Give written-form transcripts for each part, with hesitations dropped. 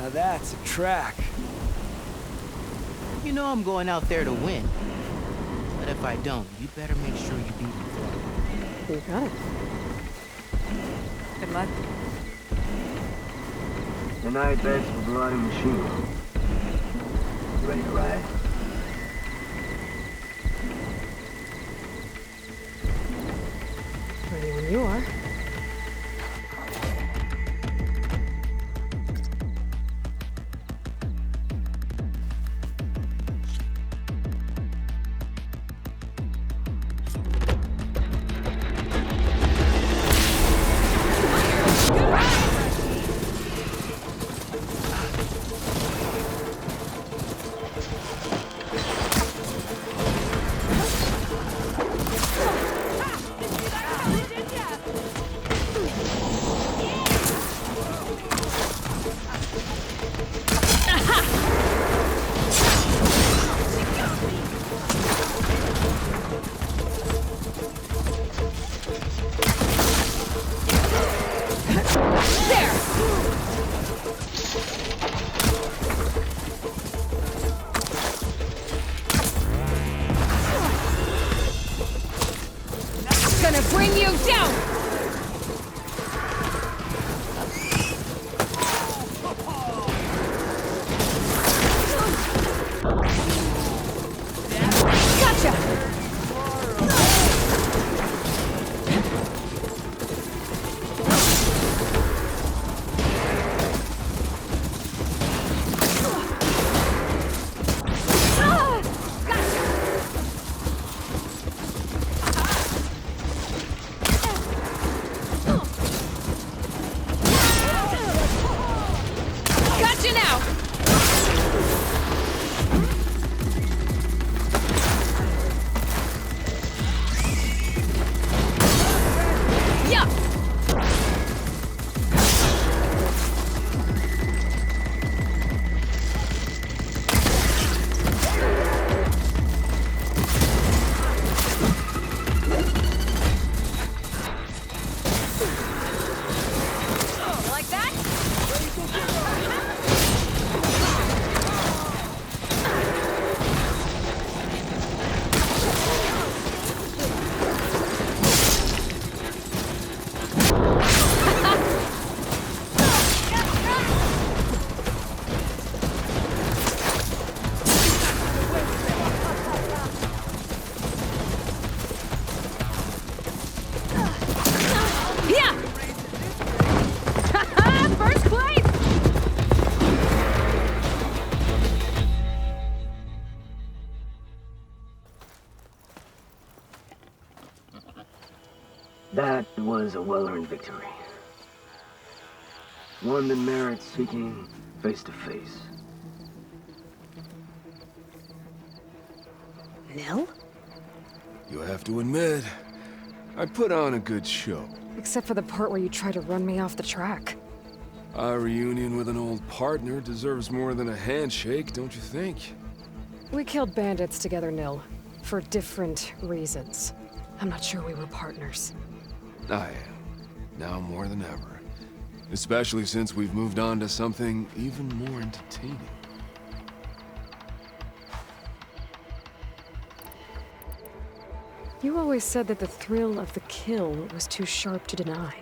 Now that's a track. You know I'm going out there to win. But if I don't, you better make sure you beat me. You got it. Good luck. Tonight, that's for blood and machine. You ready to ride? Ready when you are. Gonna bring you down! Gotcha now! Yeah! Like that? First place! That was a well-earned victory. One that merits speaking face to face. Nil? You have to admit, I put on a good show. Except for the part where you try to run me off the track. A reunion with an old partner deserves more than a handshake, don't you think? We killed bandits together, Nil. For different reasons. I'm not sure we were partners. I am. Now more than ever. Especially since we've moved on to something even more entertaining. You always said that the thrill of the kill was too sharp to deny.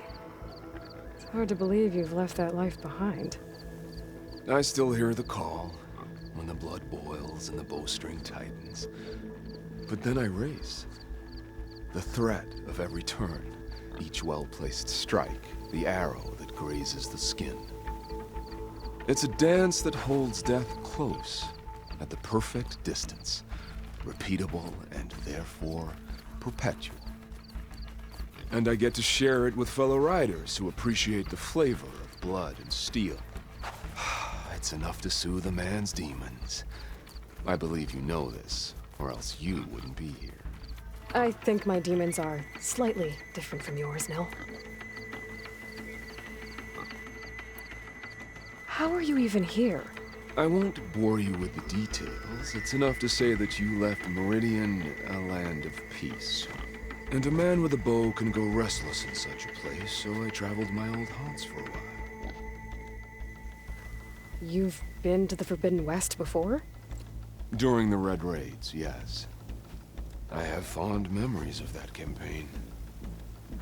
It's hard to believe you've left that life behind. I still hear the call, when the blood boils and the bowstring tightens. But then I race. The threat of every turn, each well-placed strike, the arrow that grazes the skin. It's a dance that holds death close, at the perfect distance, repeatable and therefore perpetual. And I get to share it with fellow riders who appreciate the flavor of blood and steel. It's enough to soothe a man's demons. I believe you know this, or else you wouldn't be here. I think my demons are slightly different from yours, Nil. How are you even here? I won't bore you with the details. It's enough to say that you left Meridian a land of peace. And a man with a bow can go restless in such a place, so I traveled my old haunts for a while. You've been to the Forbidden West before? During the Red Raids, yes. I have fond memories of that campaign.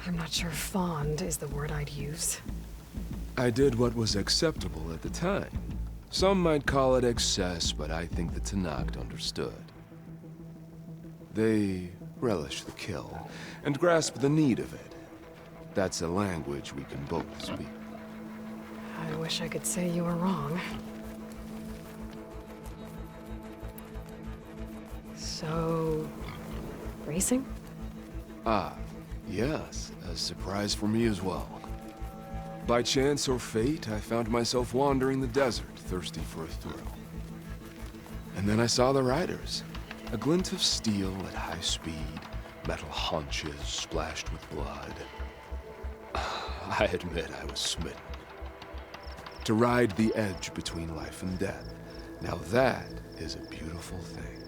I'm not sure fond is the word I'd use. I did what was acceptable at the time. Some might call it excess, but I think the Tenakth understood. They relish the kill, and grasp the need of it. That's a language we can both speak. I wish I could say you were wrong. So... racing? Ah, yes, a surprise for me as well. By chance or fate, I found myself wandering the desert, thirsty for a thrill. And then I saw the riders. A glint of steel at high speed, metal haunches splashed with blood. I admit I was smitten. To ride the edge between life and death, now that is a beautiful thing.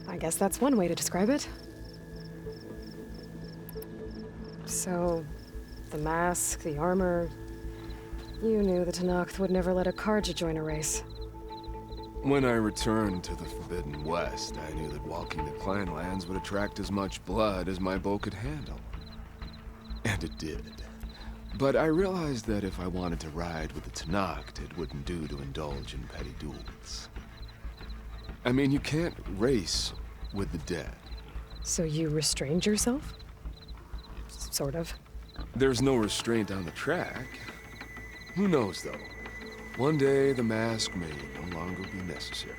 I guess that's one way to describe it. So, the mask, the armor... You knew the Tenakth would never let a Karja join a race. When I returned to the Forbidden West, I knew that walking the clan lands would attract as much blood as my bow could handle. And it did. But I realized that if I wanted to ride with the Tenakth, it wouldn't do to indulge in petty duels. I mean, you can't race with the dead. So you restrained yourself? Sort of. There's no restraint on the track. Who knows, though? One day, the mask may no longer be necessary.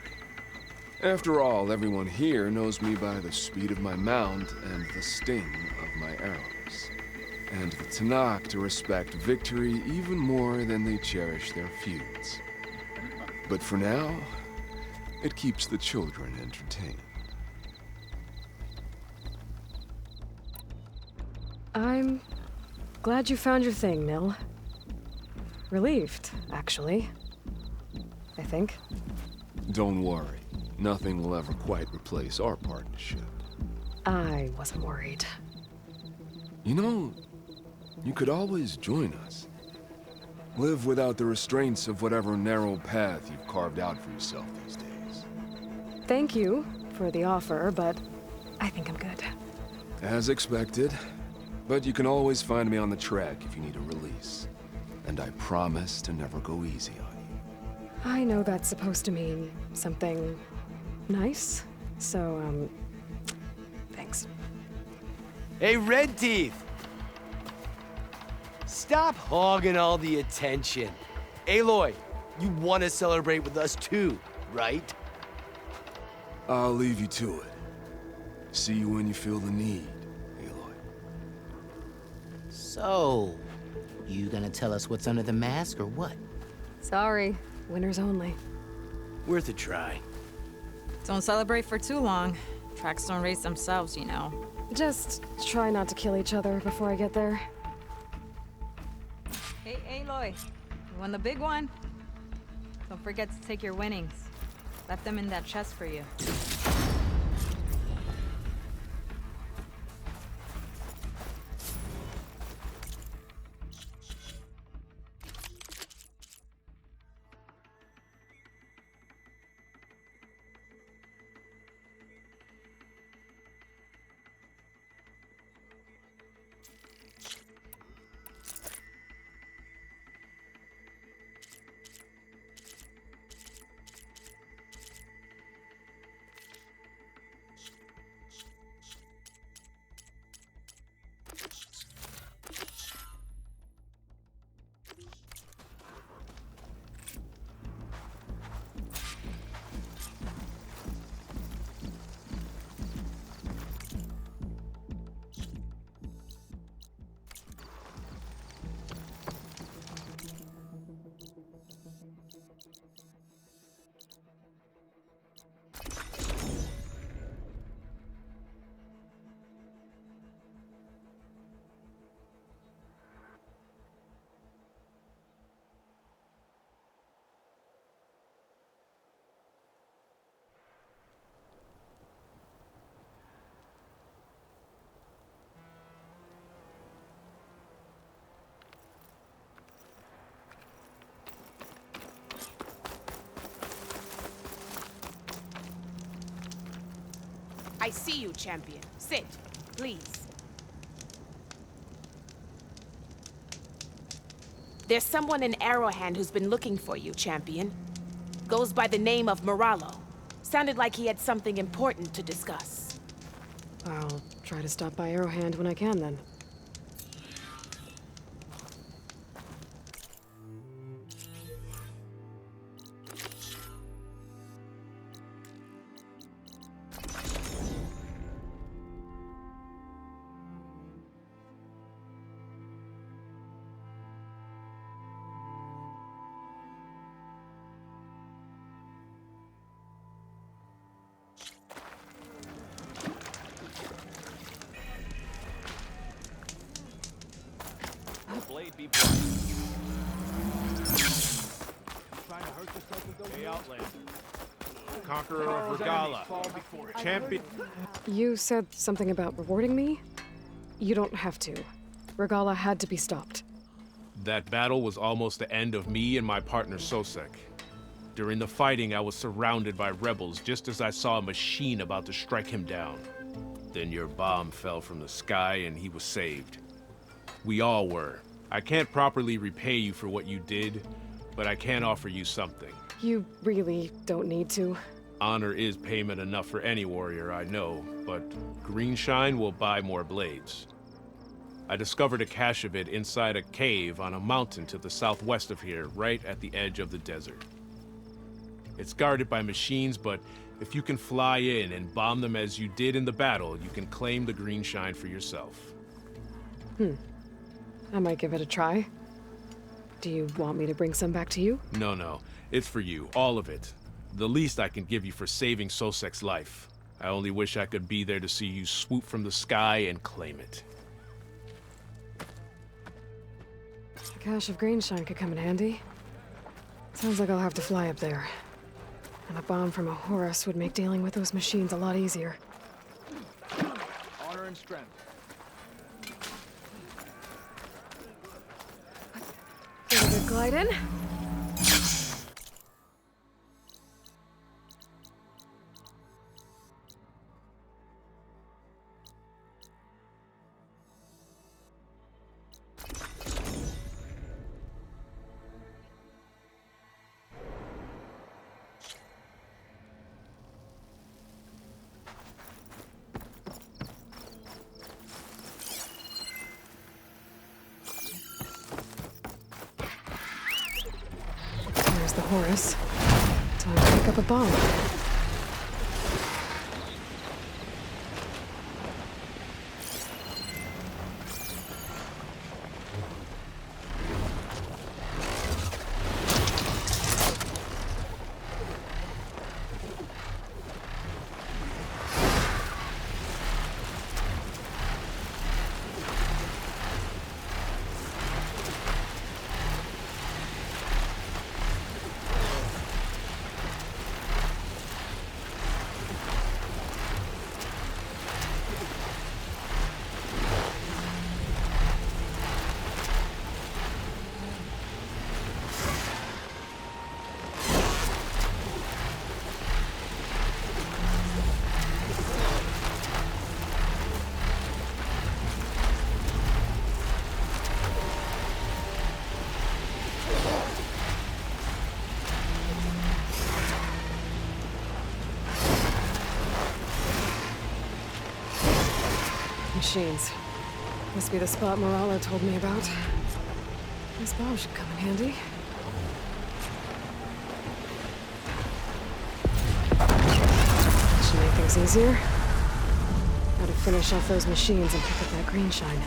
After all, everyone here knows me by the speed of my mount and the sting of my arrows. And the Tenakth respect victory even more than they cherish their feuds. But for now, it keeps the children entertained. I'm glad you found your thing, Mill. Relieved, actually. I think. Don't worry. Nothing will ever quite replace our partnership. I wasn't worried. You know, you could always join us. Live without the restraints of whatever narrow path you've carved out for yourself these days. Thank you for the offer, but I think I'm good. As expected. But you can always find me on the track if you need a release. And I promise to never go easy on you. I know that's supposed to mean something nice, so, thanks. Hey, Red Teeth! Stop hogging all the attention. Aloy, you want to celebrate with us too, right? I'll leave you to it. See you when you feel the need, Aloy. So, you gonna tell us what's under the mask or what? Sorry, winners only. Worth a try. Don't celebrate for too long. Tracks don't race themselves, you know. Just try not to kill each other before I get there. Hey, Aloy. You won the big one? Don't forget to take your winnings. Left them in that chest for you. see you, champion. Sit, please. There's someone in Arrowhand who's been looking for you, champion. Goes by the name of Moralo. Sounded like he had something important to discuss. I'll try to stop by Arrowhand when I can, then. Blade be bright. Trying to hurt yourself with those Outland. Conqueror of Regala. Champion. You said something about rewarding me? You don't have to. Regala had to be stopped. That battle was almost the end of me and my partner Sosek. During the fighting, I was surrounded by rebels just as I saw a machine about to strike him down. Then your bomb fell from the sky and he was saved. We all were. I can't properly repay you for what you did, but I can offer you something. You really don't need to. Honor is payment enough for any warrior, I know, but Greenshine will buy more blades. I discovered a cache of it inside a cave on a mountain to the southwest of here, right at the edge of the desert. It's guarded by machines, but if you can fly in and bomb them as you did in the battle, you can claim the Greenshine for yourself. I might give it a try. Do you want me to bring some back to you? No. It's for you, all of it. The least I can give you for saving Sosek's life. I only wish I could be there to see you swoop from the sky and claim it. A cache of Greenshine could come in handy. Sounds like I'll have to fly up there. And a bomb from a Horus would make dealing with those machines a lot easier. Honor and strength. Get a good glide in. There's the Horus. Time to pick up a bomb. Machines. Must be the spot Moralo told me about. This bomb should come in handy. Should make things easier. Gotta finish off those machines and pick up that Greenshine.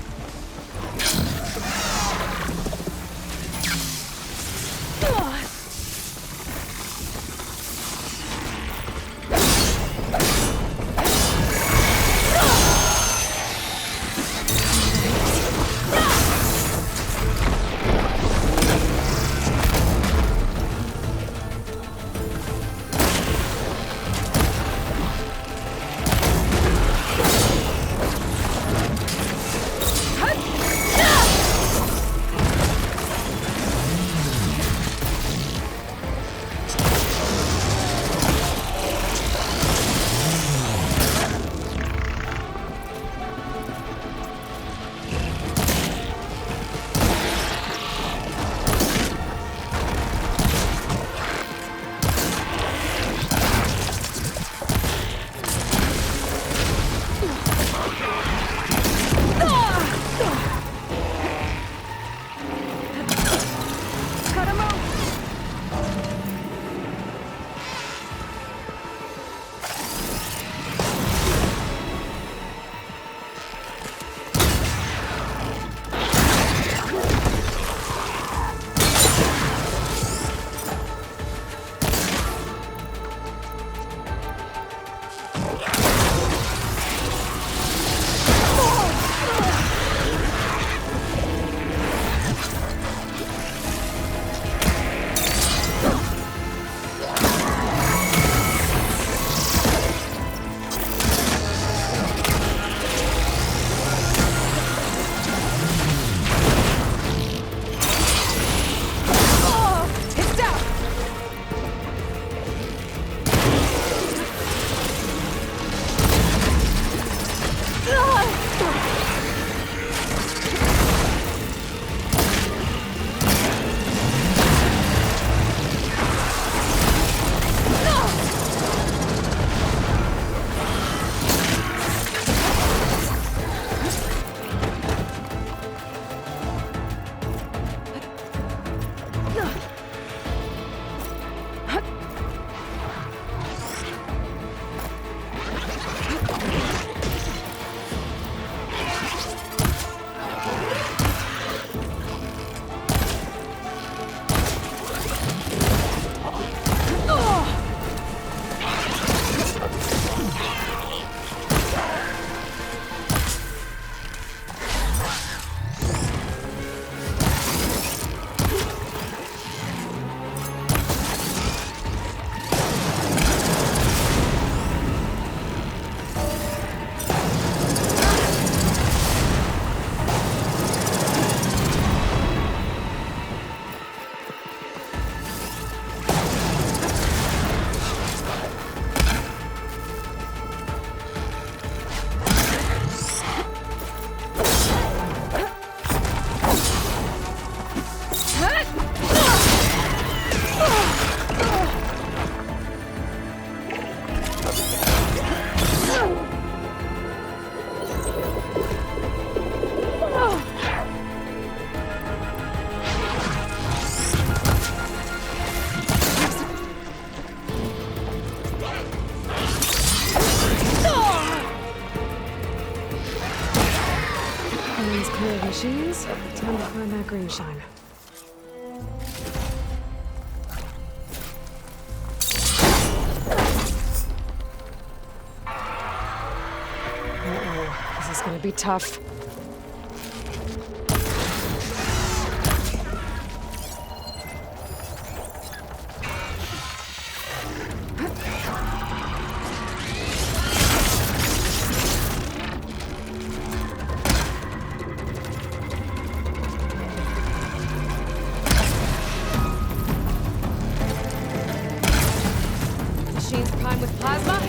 machines. Time to find that green shine. Uh-oh, this is gonna be tough. Machines prime with plasma?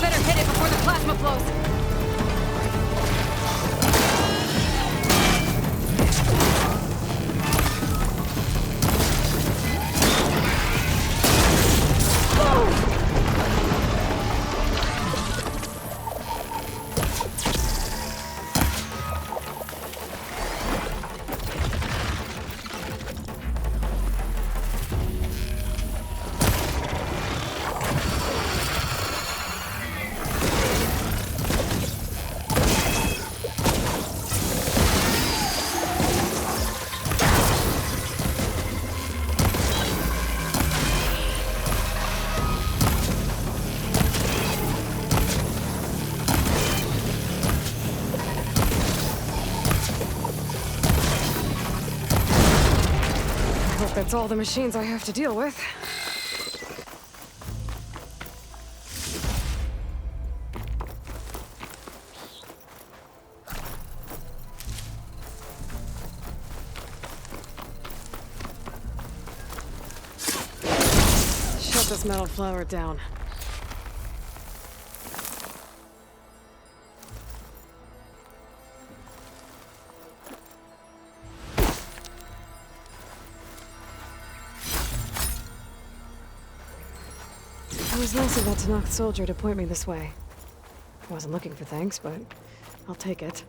Better hit it before the plasma blows. Hope that's all the machines I have to deal with. Shut this metal flower down. It was nice of that Tanakh soldier to point me this way. I wasn't looking for thanks, but I'll take it.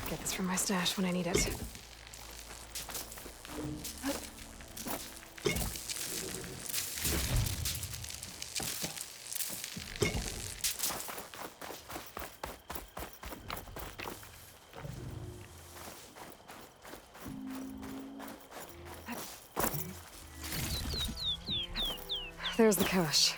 Get this from my stash when I need it. There's the cache.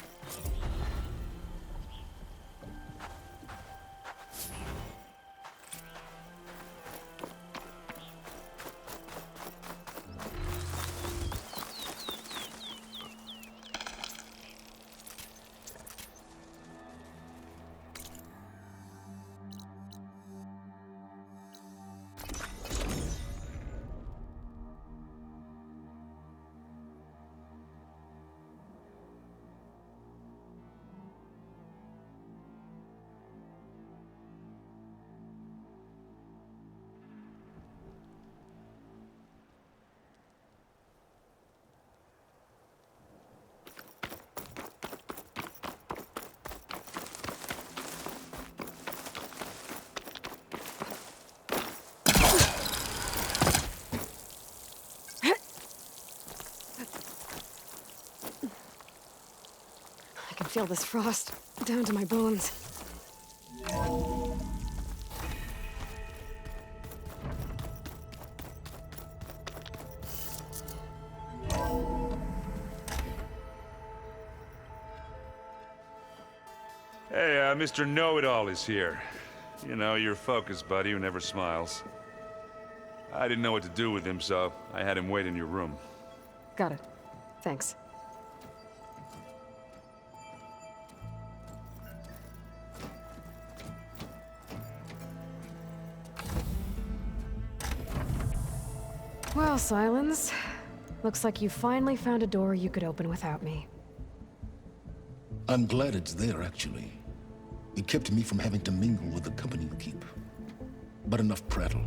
I can feel this frost down to my bones. Hey, Mr. Know-It-All is here. You know, your focus buddy who never smiles. I didn't know what to do with him, so I had him wait in your room. Got it. Thanks. Well, Silence. Looks like you finally found a door you could open without me. I'm glad it's there, actually. It kept me from having to mingle with the company you keep. But enough prattle.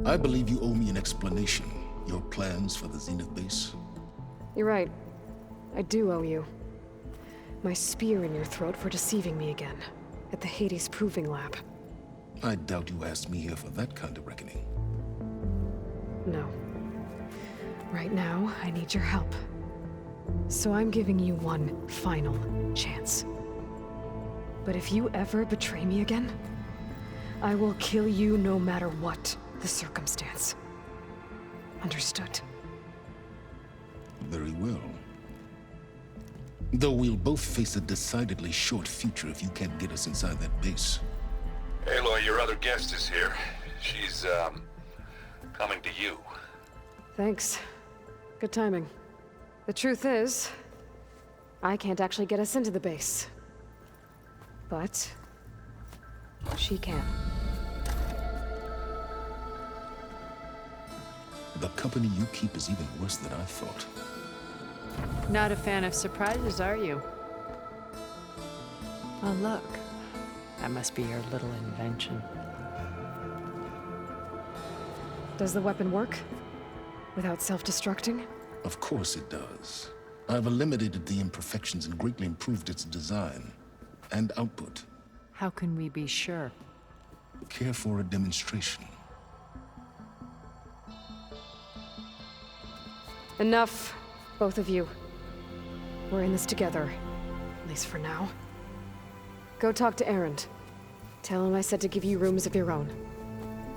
I believe you owe me an explanation. Your plans for the Zenith base. You're right. I do owe you. My spear in your throat for deceiving me again. At the Hades Proving Lab. I doubt you asked me here for that kind of reckoning. No. Right now, I need your help. So I'm giving you one final chance. But if you ever betray me again, I will kill you no matter what the circumstance. Understood? Very well. Though we'll both face a decidedly short future if you can't get us inside that base. Aloy, your other guest is here. She's, coming to you. Thanks. Good timing. The truth is, I can't actually get us into the base. But she can. The company you keep is even worse than I thought. Not a fan of surprises, are you? Oh, look. That must be your little invention. Does the weapon work? Without self-destructing? Of course it does. I've eliminated the imperfections and greatly improved its design and output. How can we be sure? Care for a demonstration? Enough, both of you. We're in this together, at least for now. Go talk to Erend. Tell him I said to give you rooms of your own.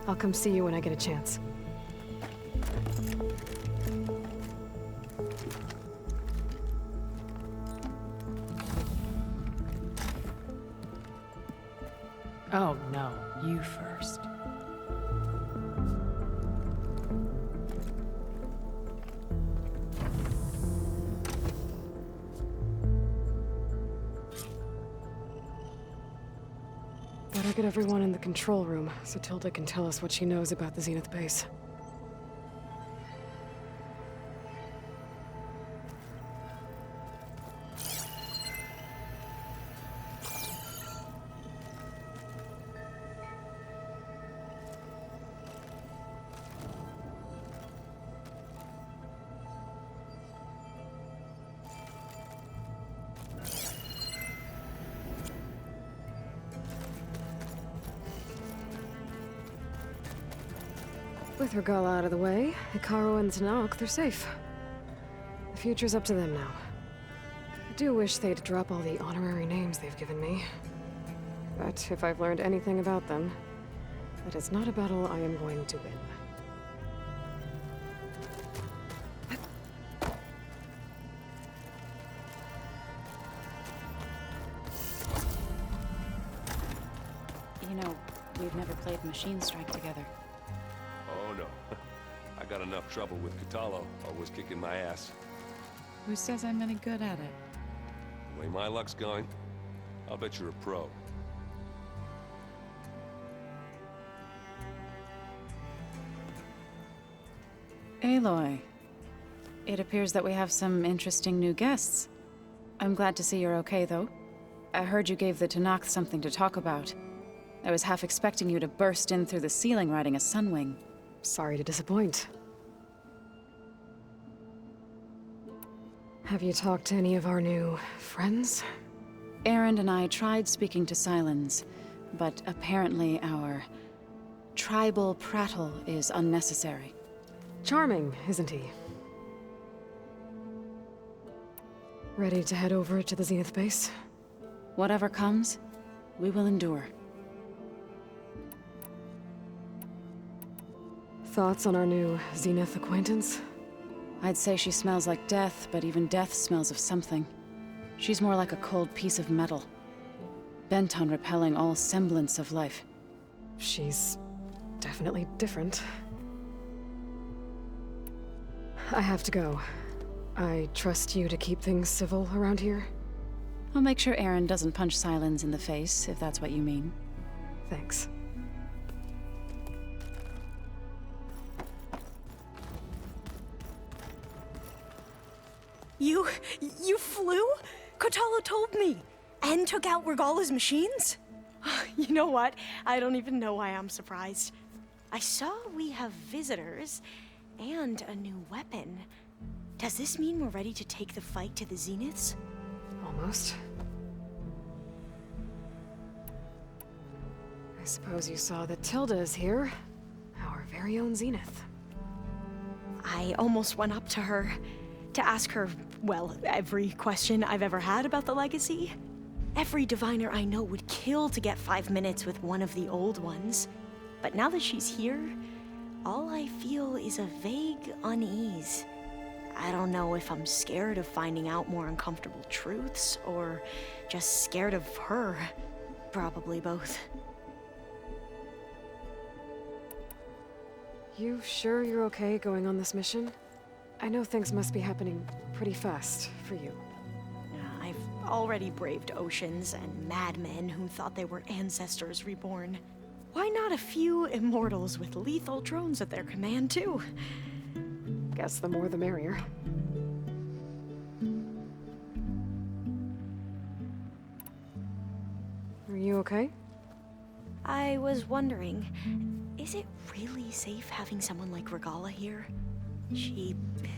I'll come see you when I get a chance. Oh, no. You first. Better get everyone in the control room so Tilda can tell us what she knows about the Zenith base. With Regala out of the way, Hikaru and Tanakh, they're safe. The future's up to them now. I do wish they'd drop all the honorary names they've given me. But if I've learned anything about them, that is not a battle I am going to win. You know, we've never played Machine Strike together. Oh no. I got enough trouble with Catallo, always kicking my ass. Who says I'm any good at it? The way my luck's going, I'll bet you're a pro. Aloy, it appears that we have some interesting new guests. I'm glad to see you're okay, though. I heard you gave the Tenakth something to talk about. I was half expecting you to burst in through the ceiling riding a sunwing. Sorry to disappoint. Have you talked to any of our new friends? Erend and I tried speaking to Sylens, but apparently our tribal prattle is unnecessary. Charming, isn't he? Ready to head over to the Zenith base? Whatever comes, we will endure. Thoughts on our new Zenith acquaintance? I'd say she smells like death, but even death smells of something. She's more like a cold piece of metal, bent on repelling all semblance of life. She's definitely different. I have to go. I trust you to keep things civil around here? I'll make sure Erend doesn't punch Sylens in the face, if that's what you mean. Thanks. You flew? Kotala told me. And took out Regala's machines? You know what? I don't even know why I'm surprised. I saw we have visitors and a new weapon. Does this mean we're ready to take the fight to the Zeniths? Almost. I suppose you saw that Tilda is here. Our very own Zenith. I almost went up to her to ask her, well, every question I've ever had about the Legacy. Every diviner I know would kill to get 5 minutes with one of the old ones. But now that she's here, all I feel is a vague unease. I don't know if I'm scared of finding out more uncomfortable truths, or just scared of her. Probably both. You sure you're okay going on this mission? I know things must be happening pretty fast for you. I've already braved oceans and madmen who thought they were ancestors reborn. Why not a few immortals with lethal drones at their command, too? Guess the more the merrier. Are you okay? I was wondering, is it really safe having someone like Regala here? She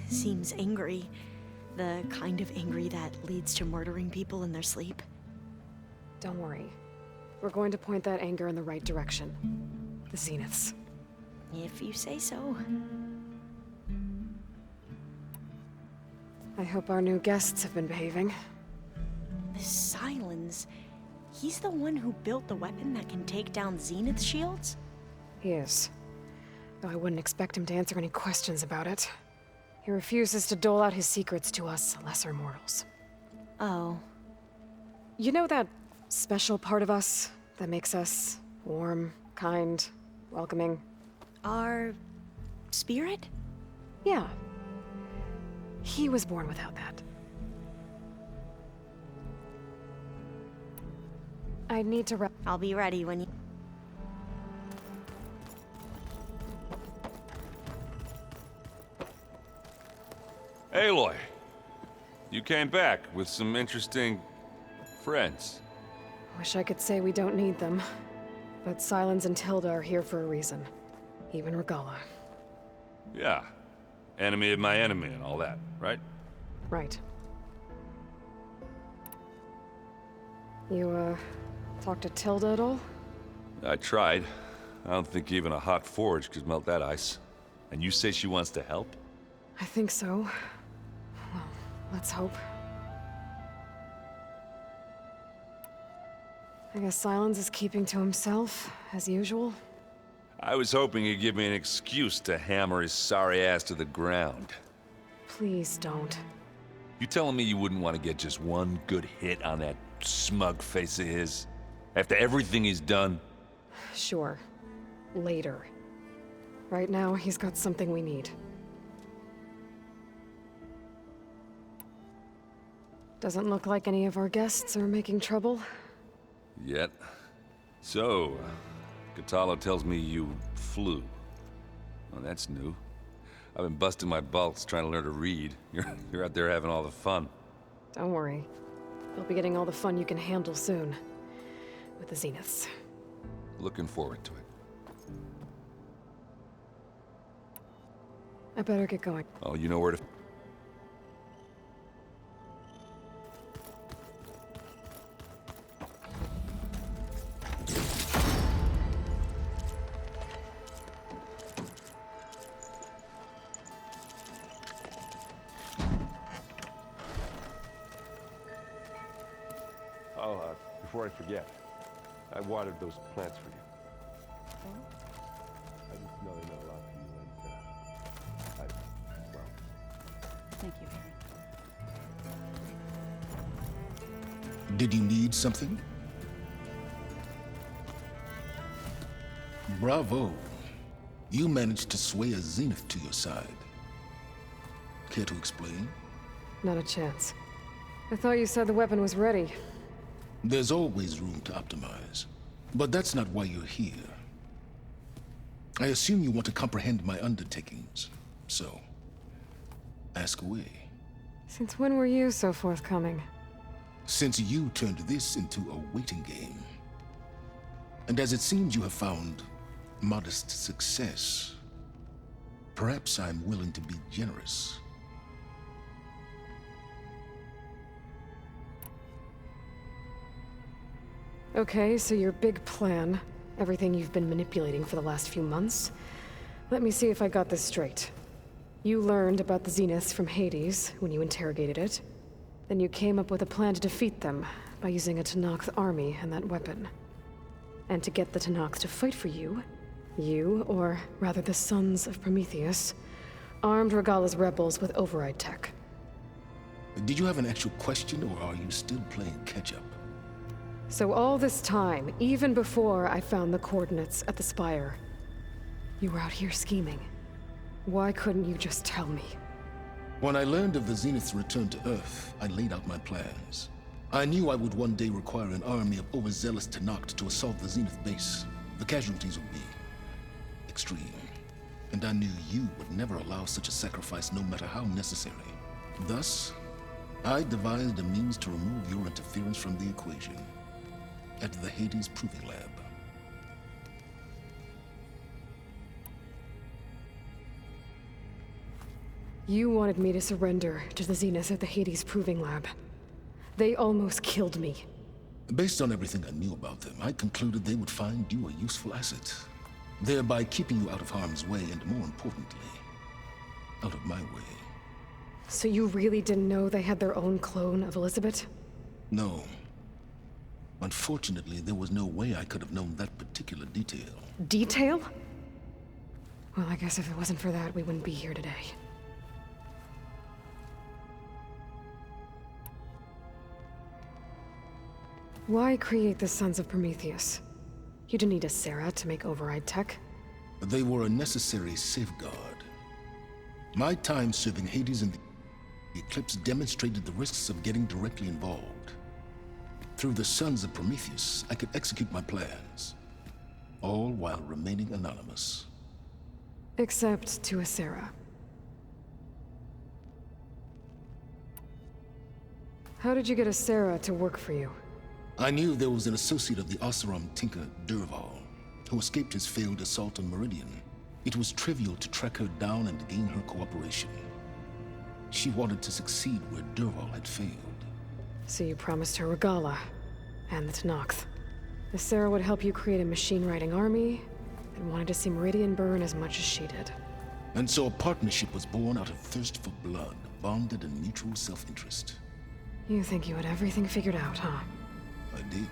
seems angry. The kind of angry that leads to murdering people in their sleep. Don't worry. We're going to point that anger in the right direction. The Zeniths. If you say so. I hope our new guests have been behaving. This Sylens, he's the one who built the weapon that can take down Zenith shields? He is. Though I wouldn't expect him to answer any questions about it. He refuses to dole out his secrets to us lesser mortals. Oh. You know that special part of us that makes us warm, kind, welcoming? Our spirit? Yeah. He was born without that. I need to I'll be ready when you... Aloy, you came back with some interesting friends. Wish I could say we don't need them. But Sylens and Tilda are here for a reason. Even Regala. Yeah. Enemy of my enemy and all that, right? Right. You, talked to Tilda at all? I tried. I don't think even a hot forge could melt that ice. And you say she wants to help? I think so. Well, let's hope. I guess Sylens is keeping to himself, as usual. I was hoping he'd give me an excuse to hammer his sorry ass to the ground. Please don't. You telling me you wouldn't want to get just one good hit on that smug face of his? After everything he's done? Sure. Later. Right now, he's got something we need. Doesn't look like any of our guests are making trouble. Yet. So, Catalo tells me you flew. Well, that's new. I've been busting my balls trying to learn to read. You're out there having all the fun. Don't worry. You'll be getting all the fun you can handle soon. With the Zeniths. Looking forward to it. I better get going. Oh, you know where to... Oh, before I forget, I watered those plants for you. I just know they know a lot for you, and, well... Thank you, Harry. Did you need something? Bravo. You managed to sway a Zenith to your side. Care to explain? Not a chance. I thought you said the weapon was ready. There's always room to optimize. But that's not why you're here. I assume you want to comprehend my undertakings. So, ask away. Since when were you so forthcoming? Since you turned this into a waiting game. And as it seems you have found modest success, perhaps I'm willing to be generous. Okay, so your big plan, everything you've been manipulating for the last few months. Let me see if I got this straight. You learned about the Zeniths from Hades when you interrogated it. Then you came up with a plan to defeat them by using a Tenakth army and that weapon. And to get the Tenakth to fight for you, or rather the Sons of Prometheus, armed Regalla's rebels with override tech. Did you have an actual question, or are you still playing catch-up? So all this time, even before I found the coordinates at the Spire, you were out here scheming. Why couldn't you just tell me? When I learned of the Zenith's return to Earth, I laid out my plans. I knew I would one day require an army of overzealous Tenakth to assault the Zenith base. The casualties would be extreme. And I knew you would never allow such a sacrifice, no matter how necessary. Thus, I devised a means to remove your interference from the equation. At the Hades Proving Lab. You wanted me to surrender to the Zeniths at the Hades Proving Lab. They almost killed me. Based on everything I knew about them, I concluded they would find you a useful asset, thereby keeping you out of harm's way and, more importantly, out of my way. So you really didn't know they had their own clone of Elizabeth? No. Unfortunately, there was no way I could have known that particular detail. Detail? Well, I guess if it wasn't for that, we wouldn't be here today. Why create the Sons of Prometheus? You didn't need a Sarah to make override tech. They were a necessary safeguard. My time serving Hades and the Eclipse demonstrated the risks of getting directly involved. Through the Sons of Prometheus, I could execute my plans, all while remaining anonymous. Except to a Sarah. How did you get a Sarah to work for you? I knew there was an associate of the Oseram tinker, Durval, who escaped his failed assault on Meridian. It was trivial to track her down and gain her cooperation. She wanted to succeed where Durval had failed. So you promised her Regalla, and the Tenakth. The Sarah would help you create a machine-riding army, and wanted to see Meridian burn as much as she did. And so a partnership was born out of thirst for blood, bonded in mutual self-interest. You think you had everything figured out, huh? I did.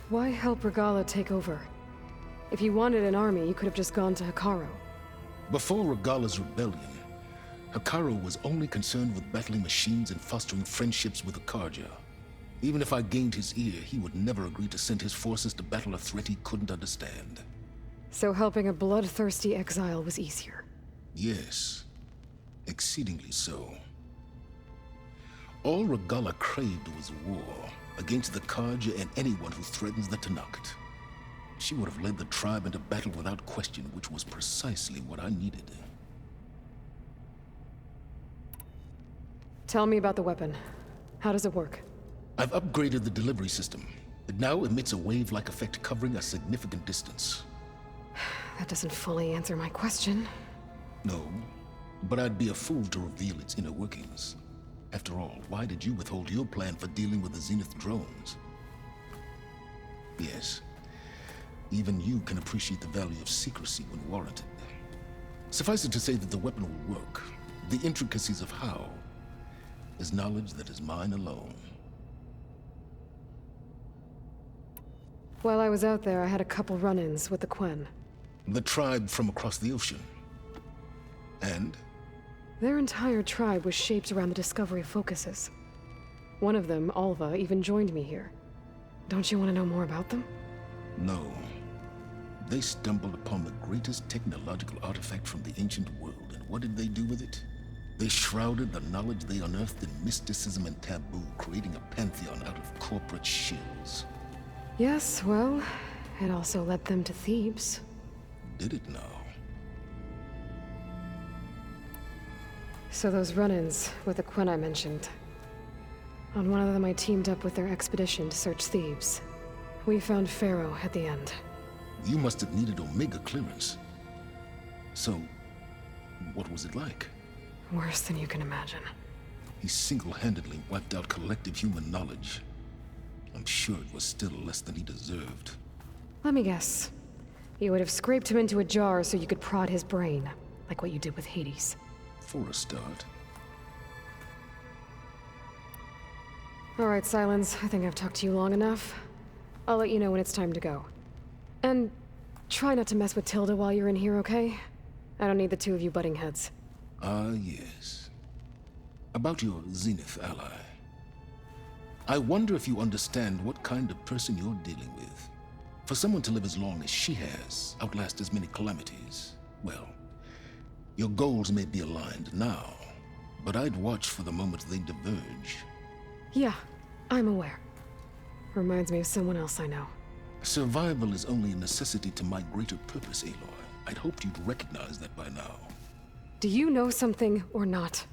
Why help Regalla take over? If you wanted an army, you could have just gone to Hekarro. Before Regalla's rebellion, Hekarro was only concerned with battling machines and fostering friendships with Akarja. Even if I gained his ear, he would never agree to send his forces to battle a threat he couldn't understand. So helping a bloodthirsty exile was easier? Yes. Exceedingly so. All Regalla craved was war against the Karja and anyone who threatens the Tanakh. She would have led the tribe into battle without question, which was precisely what I needed. Tell me about the weapon. How does it work? I've upgraded the delivery system. It now emits a wave-like effect covering a significant distance. That doesn't fully answer my question. No, but I'd be a fool to reveal its inner workings. After all, why did you withhold your plan for dealing with the Zenith drones? Yes, even you can appreciate the value of secrecy when warranted. Suffice it to say that the weapon will work. The intricacies of how is knowledge that is mine alone. While I was out there, I had a couple run-ins with the Quen. The tribe from across the ocean. And? Their entire tribe was shaped around the Discovery focuses. One of them, Alva, even joined me here. Don't you want to know more about them? No. They stumbled upon the greatest technological artifact from the ancient world, and what did they do with it? They shrouded the knowledge they unearthed in mysticism and taboo, creating a pantheon out of corporate shills. Yes, well, it also led them to Thebes. Did it now? So those run-ins with the Quen I mentioned. On one of them I teamed up with their expedition to search Thebes. We found Pharaoh at the end. You must have needed Omega clearance. So, what was it like? Worse than you can imagine. He single-handedly wiped out collective human knowledge. I'm sure it was still less than he deserved. Let me guess. You would have scraped him into a jar so you could prod his brain, like what you did with Hades. For a start. All right, Silence. I think I've talked to you long enough. I'll let you know when it's time to go. And try not to mess with Tilda while you're in here, okay? I don't need the two of you butting heads. Ah, yes. About your Zenith ally. I wonder if you understand what kind of person you're dealing with. For someone to live as long as she has, outlast as many calamities, well, your goals may be aligned now, but I'd watch for the moment they diverge. Yeah, I'm aware. Reminds me of someone else I know. Survival is only a necessity to my greater purpose, Aloy. I'd hoped you'd recognize that by now. Do you know something or not?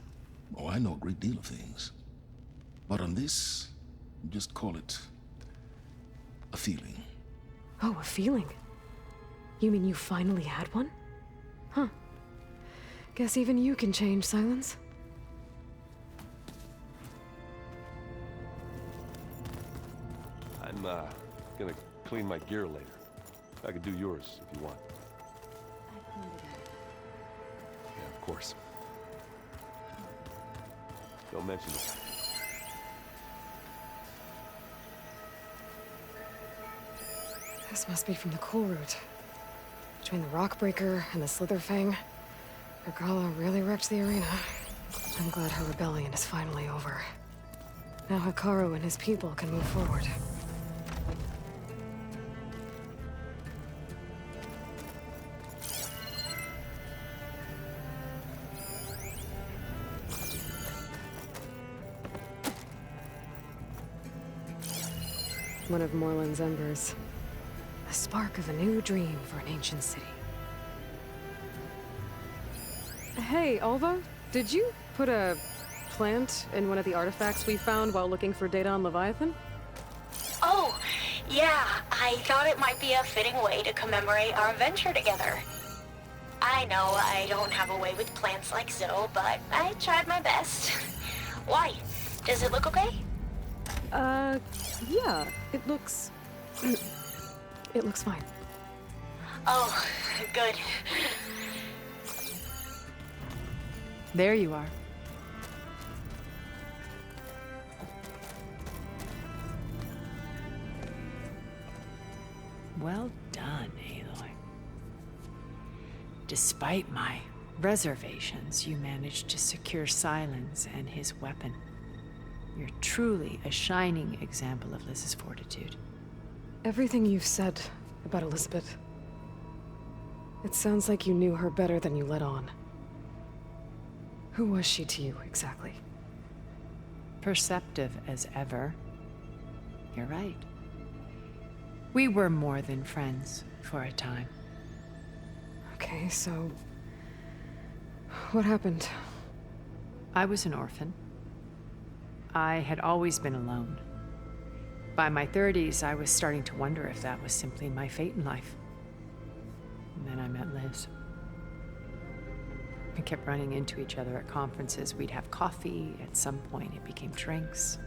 Oh, I know a great deal of things. But on this, just call it a feeling. Oh, a feeling? You mean you finally had one? Huh. Guess even you can change, Silence. I'm gonna clean my gear later. I could do yours if you want. Yeah, of course. Don't mention it. This must be from the coal route. Between the Rockbreaker and the Slitherfang, Regalla really wrecked the arena. I'm glad her rebellion is finally over. Now Hikaru and his people can move forward. One of Morland's embers. A spark of a new dream for an ancient city. Hey, Alva, did you put a plant in one of the artifacts we found while looking for data on Leviathan? Oh, yeah. I thought it might be a fitting way to commemorate our adventure together. I know I don't have a way with plants like Zoe, but I tried my best. Why? Does it look okay? Yeah. It looks... it looks fine. Oh, good. There you are. Well done, Aloy. Despite my reservations, you managed to secure Silence and his weapon. You're truly a shining example of Liz's fortitude. Everything you've said about Elizabeth, it sounds like you knew her better than you let on. Who was she to you, exactly? Perceptive as ever. You're right. We were more than friends for a time. Okay, so... what happened? I was an orphan. I had always been alone. By my 30s, I was starting to wonder if that was simply my fate in life. And then I met Liz. We kept running into each other at conferences. We'd have coffee. At some point, it became drinks.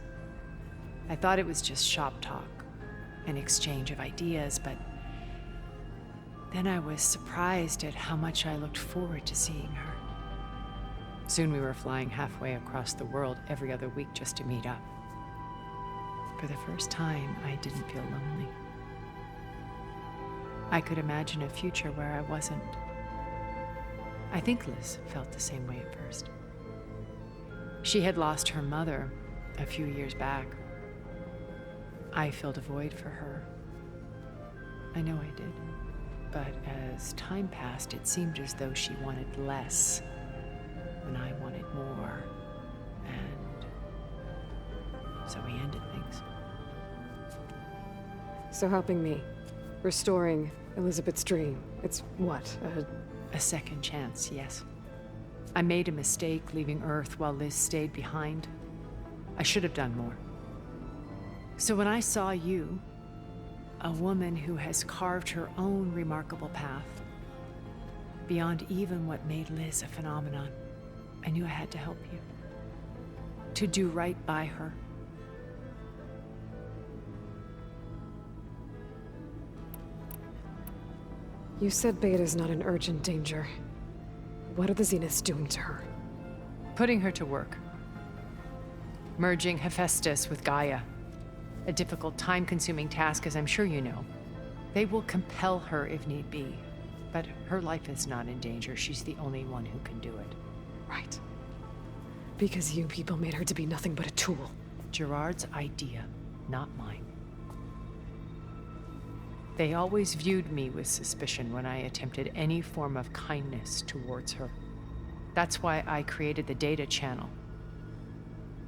I thought it was just shop talk, an exchange of ideas, but then I was surprised at how much I looked forward to seeing her. Soon we were flying halfway across the world every other week just to meet up. For the first time, I didn't feel lonely. I could imagine a future where I wasn't. I think Liz felt the same way at first. She had lost her mother a few years back. I filled a void for her. I know I did. But as time passed, it seemed as though she wanted less, and I wanted more. And so we ended things. So helping me, restoring Elizabeth's dream, it's what, a second chance, yes. I made a mistake leaving Earth while Liz stayed behind. I should have done more. So when I saw you, a woman who has carved her own remarkable path, beyond even what made Liz a phenomenon, I knew I had to help you. To do right by her. You said Beta's not in urgent danger. What are the Zeniths doing to her? Putting her to work. Merging Hephaestus with Gaia. A difficult, time-consuming task, as I'm sure you know. They will compel her if need be. But her life is not in danger. She's the only one who can do it. Right. Because you people made her to be nothing but a tool. Gerard's idea, not mine. They always viewed me with suspicion when I attempted any form of kindness towards her. That's why I created the data channel.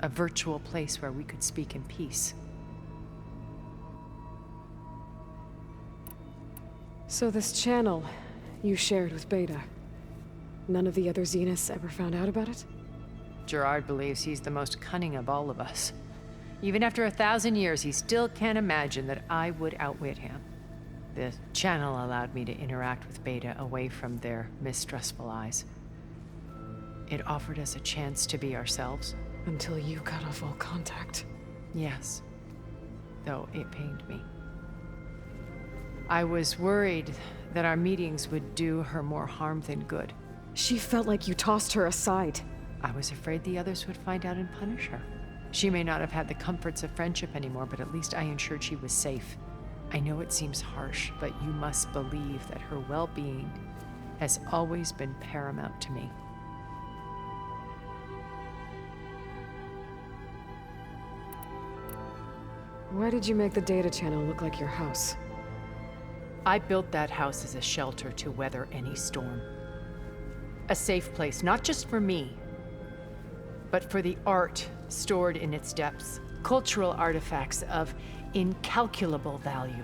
A virtual place where we could speak in peace. So this channel you shared with Beta, none of the other Zeniths ever found out about it? Gerard believes he's the most cunning of all of us. Even after 1,000 years, he still can't imagine that I would outwit him. The channel allowed me to interact with Beta away from their mistrustful eyes. It offered us a chance to be ourselves. Until you cut off all contact. Yes. Though it pained me. I was worried that our meetings would do her more harm than good. She felt like you tossed her aside. I was afraid the others would find out and punish her. She may not have had the comforts of friendship anymore, but at least I ensured she was safe. I know it seems harsh, but you must believe that her well-being has always been paramount to me. Why did you make the data channel look like your house? I built that house as a shelter to weather any storm. A safe place, not just for me, but for the art stored in its depths. Cultural artifacts of incalculable value.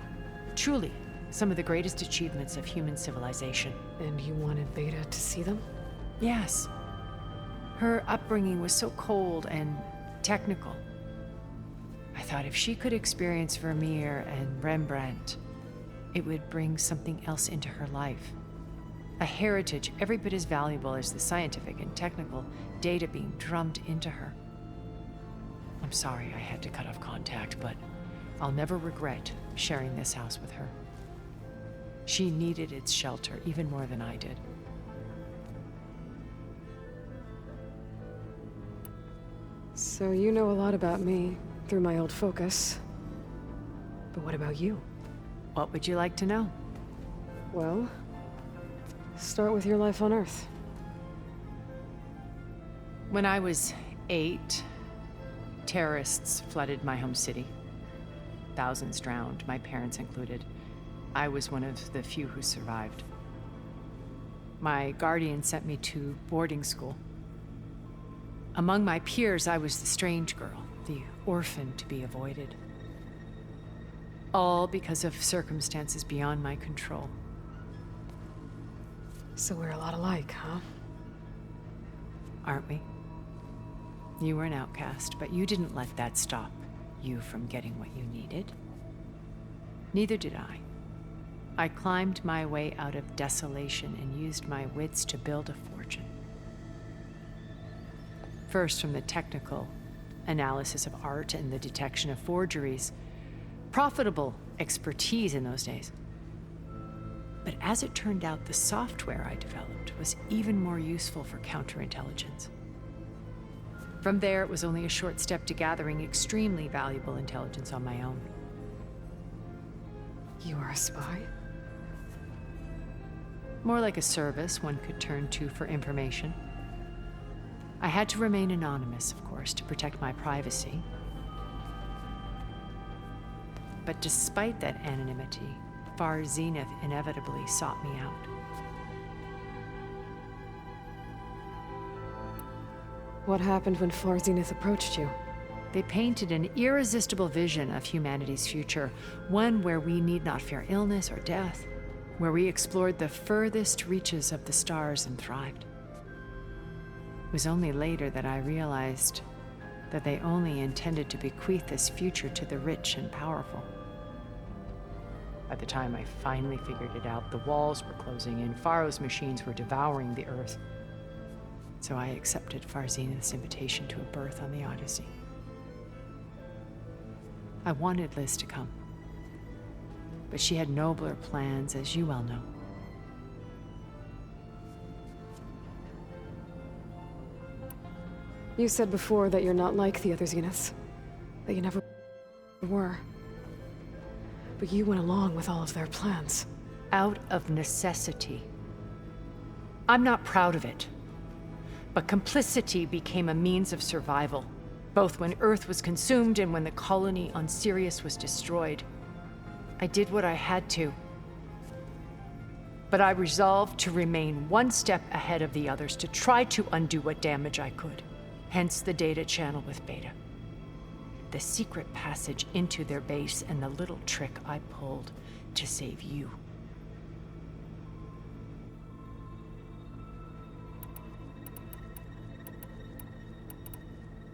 Truly, some of the greatest achievements of human civilization. And you wanted Beta to see them? Yes. Her upbringing was so cold and technical. I thought if she could experience Vermeer and Rembrandt, it would bring something else into her life. A heritage every bit as valuable as the scientific and technical data being drummed into her. I'm sorry I had to cut off contact, but I'll never regret sharing this house with her. She needed its shelter even more than I did. So you know a lot about me through my old focus. But what about you? What would you like to know? Well, start with your life on Earth. When I was 8, Terrorists flooded my home city. Thousands drowned, my parents included. I was one of the few who survived. My guardian sent me to boarding school. Among my peers, I was the strange girl, the orphan to be avoided. All because of circumstances beyond my control. So we're a lot alike, huh? Aren't we? You were an outcast, but you didn't let that stop you from getting what you needed. Neither did I. I climbed my way out of desolation and used my wits to build a fortune. First, from the technical analysis of art and the detection of forgeries. Profitable expertise in those days. But as it turned out, the software I developed was even more useful for counterintelligence. From there, it was only a short step to gathering extremely valuable intelligence on my own. You are a spy? More like a service one could turn to for information. I had to remain anonymous, of course, to protect my privacy. But despite that anonymity, Far Zenith inevitably sought me out. What happened when Far Zenith approached you? They painted an irresistible vision of humanity's future, one where we need not fear illness or death, where we explored the furthest reaches of the stars and thrived. It was only later that I realized that they only intended to bequeath this future to the rich and powerful. By the time I finally figured it out, the walls were closing in, Pharaoh's machines were devouring the Earth. So I accepted Far Zenith's invitation to a berth on the Odyssey. I wanted Liz to come, but she had nobler plans, as you well know. You said before that you're not like the other Zeniths, that you never were. But you went along with all of their plans. Out of necessity. I'm not proud of it. But complicity became a means of survival, both when Earth was consumed and when the colony on Sirius was destroyed. I did what I had to. But I resolved to remain one step ahead of the others, to try to undo what damage I could. Hence the data channel with Beta. The secret passage into their base and the little trick I pulled to save you.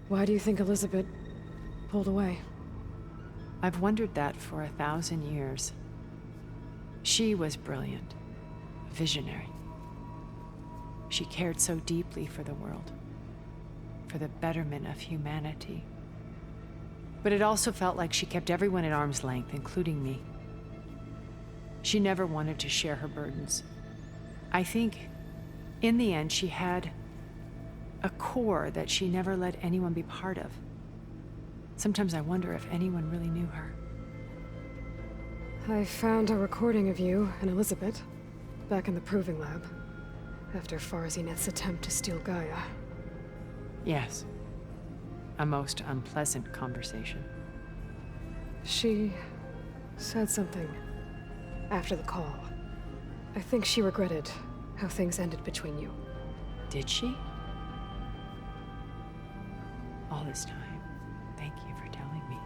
Why do you think Elizabeth pulled away? I've wondered that for 1,000 years. She was brilliant, visionary. She cared so deeply for the world, for the betterment of humanity. But it also felt like she kept everyone at arm's length, including me. She never wanted to share her burdens. I think, in the end, she had a core that she never let anyone be part of. Sometimes I wonder if anyone really knew her. I found a recording of you and Elizabeth back in the proving lab after Far Zenith's attempt to steal Gaia. Yes. A most unpleasant conversation. She said something after the call. I think she regretted how things ended between you. Did she? All this time, thank you for telling me.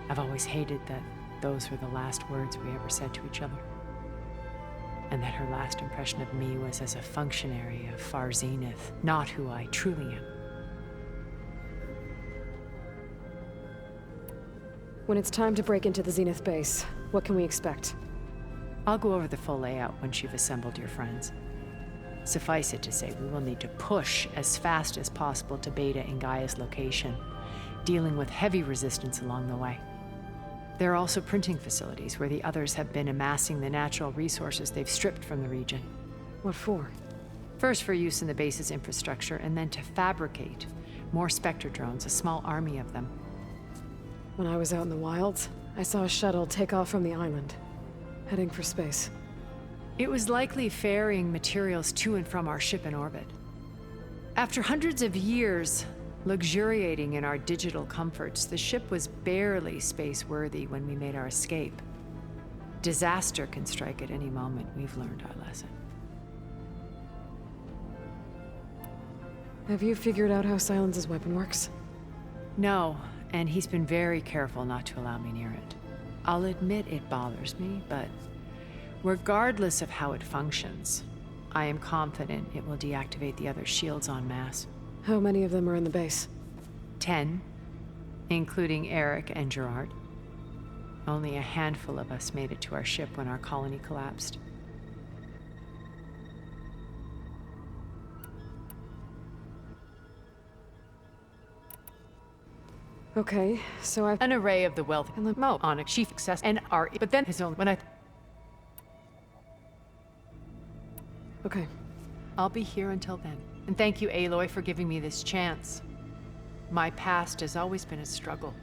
I've always hated that those were the last words we ever said to each other. And that her last impression of me was as a functionary of Far Zenith, not who I truly am. When it's time to break into the Zenith base, what can we expect? I'll go over the full layout once you've assembled your friends. Suffice it to say, we will need to push as fast as possible to Beta and Gaia's location, dealing with heavy resistance along the way. There are also printing facilities where the others have been amassing the natural resources they've stripped from the region. What for? First for use in the base's infrastructure, and then to fabricate more Spectre drones, a small army of them. When I was out in the wilds, I saw a shuttle take off from the island, heading for space. It was likely ferrying materials to and from our ship in orbit. After hundreds of years, Luxuriating in our digital comforts, the ship was barely space-worthy when we made our escape. Disaster can strike at any moment. We've learned our lesson. Have you figured out how Silence's weapon works? No, and he's been very careful not to allow me near it. I'll admit it bothers me, but regardless of how it functions, I am confident it will deactivate the other shields en masse. How many of them are in the base? 10, including Eric and Gerard. Only a handful of us made it to our ship when our colony collapsed. Okay, so I've... An array of the wealth and the Mo on a chief success and our... But then his own... When I... Okay. I'll be here until then. And thank you, Aloy, for giving me this chance. My past has always been a struggle.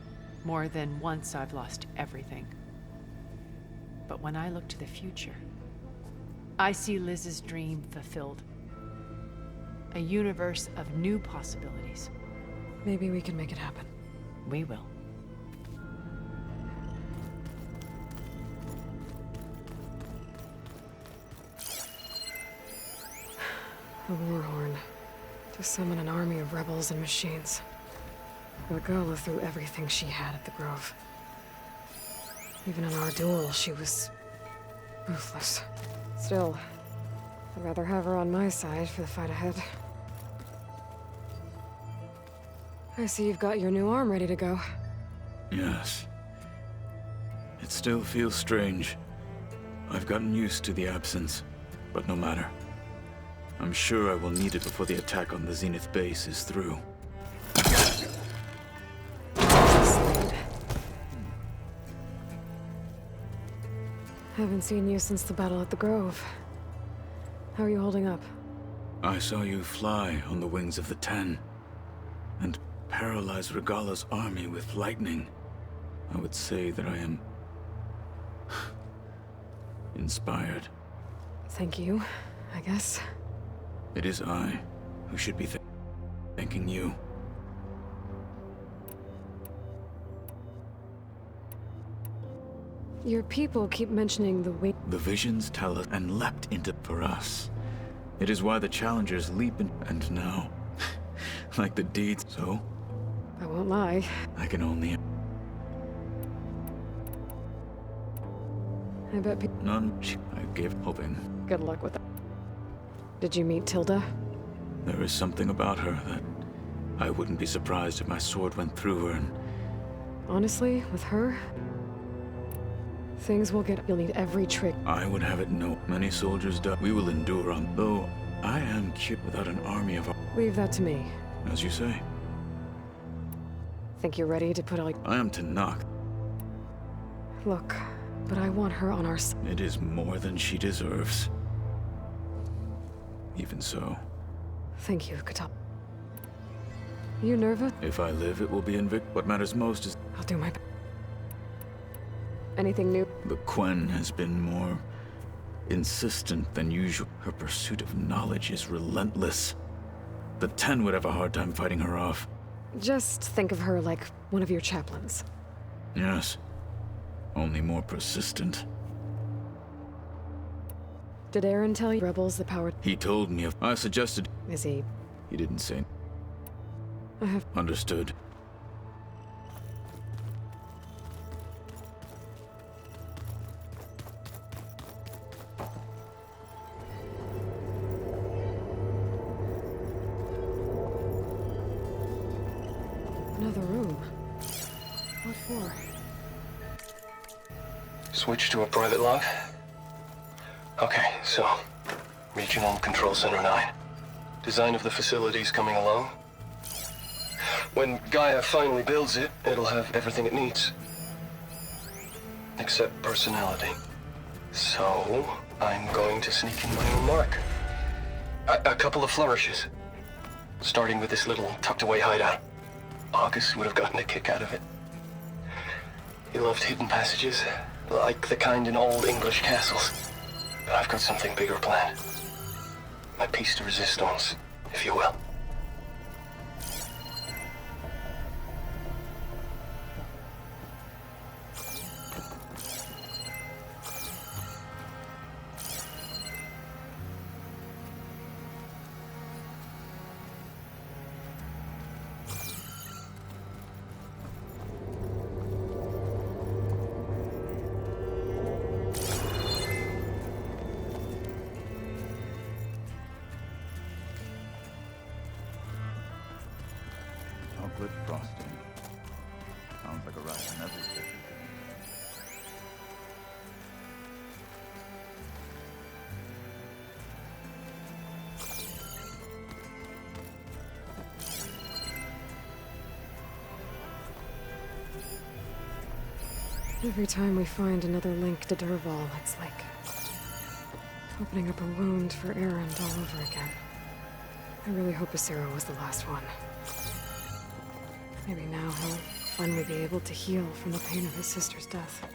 More than once I've lost everything. But when I look to the future, I see Liz's dream fulfilled. A universe of new possibilities. Maybe we can make it happen. We will. A warhorn. To summon an army of rebels and machines. Regala threw everything she had at the Grove. Even in our duel, she was... ruthless. Still, I'd rather have her on my side for the fight ahead. I see you've got your new arm ready to go. Yes. It still feels strange. I've gotten used to the absence, but no matter. I'm sure I will need it before the attack on the Zenith base is through. Haven't seen you since the battle at the Grove. How are you holding up? I saw you fly on the wings of the Ten, and paralyze Regala's army with lightning. I would say that I am... inspired. Thank you, I guess. It is I who should be thanking you. Your people keep mentioning the wing. The visions tell us and leapt into for us. It is why the challengers leap in, and now, like the deeds. So, I won't lie. I can only. I bet none. I gave hoping. Good luck with that. Did you meet Tilda? There is something about her that I wouldn't be surprised if my sword went through her and... Honestly, with her, things will get... You'll need every trick. I would have it no. Many soldiers die. We will endure on... Though, I am cute without an army of... Leave that to me. As you say. Think you're ready to put all... I am to knock. Look, but I want her on our side. It is more than she deserves. Even so. Thank you, Katal. You nervous? If I live, it will be in What matters most is... I'll do my best. Anything new? The Quen has been more... insistent than usual. Her pursuit of knowledge is relentless. The Ten would have a hard time fighting her off. Just think of her like one of your chaplains. Yes. Only more persistent. Did Aaron tell you rebels the power? He told me of... I suggested... Is he? He didn't say... I have... Understood. Another room. What for? Switch to a private log. Okay, so, Regional Control Center 9. Design of the facility's coming along. When Gaia finally builds it, it'll have everything it needs. Except personality. So, I'm going to sneak in my own mark. A couple of flourishes. Starting with this little tucked-away hideout. August would have gotten a kick out of it. He loved hidden passages, like the kind in old English castles. But I've got something bigger planned. My piece de resistance, if you will. chocolate frosting. Sounds like a rush in every city. Every time we find another link to Derval, it's like opening up a wound for Erend all over again. I really hope Asera was the last one. Maybe now he'll finally be able to heal from the pain of his sister's death.